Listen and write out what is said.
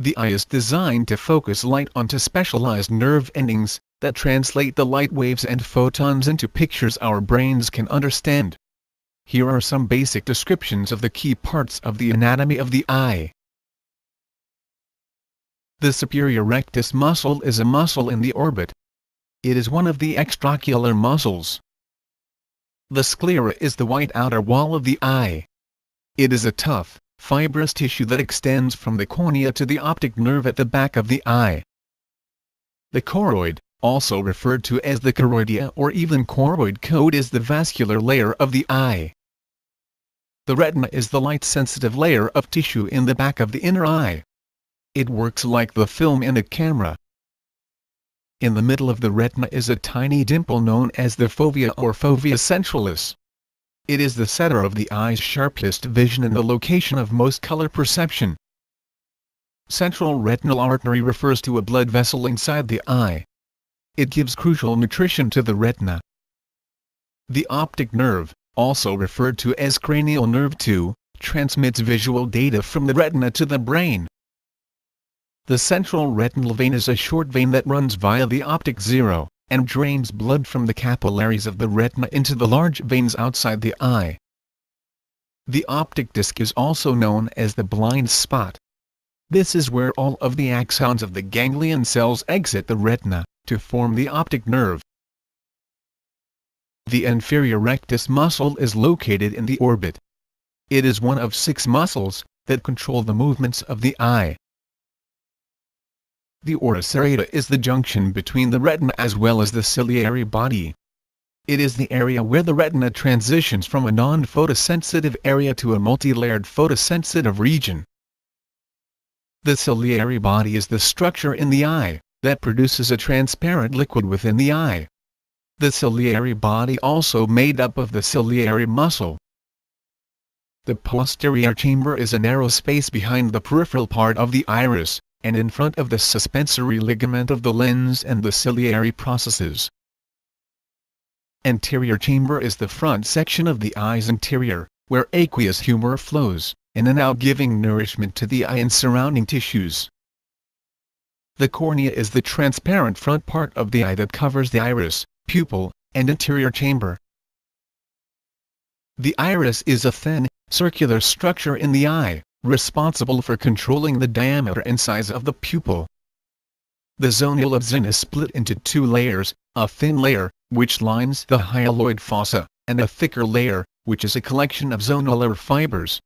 The eye is designed to focus light onto specialized nerve endings that translate the light waves and photons into pictures our brains can understand. Here are some basic descriptions of the key parts of the anatomy of the eye. The superior rectus muscle is a muscle in the orbit. It is one of the extraocular muscles. The sclera is the white outer wall of the eye. It is a tough, fibrous tissue that extends from the cornea to the optic nerve at the back of the eye. The choroid, also referred to as the choroidea or even choroid coat, is the vascular layer of the eye. The retina is the light-sensitive layer of tissue in the back of the inner eye. It works like the film in a camera. In the middle of the retina is a tiny dimple known as the fovea or fovea centralis. It is the center of the eye's sharpest vision and the location of most color perception. Central retinal artery refers to a blood vessel inside the eye. It gives crucial nutrition to the retina. The optic nerve, also referred to as cranial nerve 2, transmits visual data from the retina to the brain. The central retinal vein is a short vein that runs via the optic zero, and drains blood from the capillaries of the retina into the large veins outside the eye. The optic disc is also known as the blind spot. This is where all of the axons of the ganglion cells exit the retina, to form the optic nerve. The inferior rectus muscle is located in the orbit. It is one of 6 muscles that control the movements of the eye. The orbis areata is the junction between the retina as well as the ciliary body. It is the area where the retina transitions from a non-photosensitive area to a multi-layered photosensitive region. The ciliary body is the structure in the eye that produces a transparent liquid within the eye. The ciliary body also made up of the ciliary muscle. The posterior chamber is a narrow space behind the peripheral part of the iris, and in front of the suspensory ligament of the lens and the ciliary processes. Anterior chamber is the front section of the eye's interior, where aqueous humor flows, in and out giving nourishment to the eye and surrounding tissues. The cornea is the transparent front part of the eye that covers the iris, pupil, and anterior chamber. The iris is a thin, circular structure in the eye, responsible for controlling the diameter and size of the pupil. The zona of Zinn is split into 2 layers, a thin layer, which lines the hyaloid fossa, and a thicker layer, which is a collection of zonular fibers.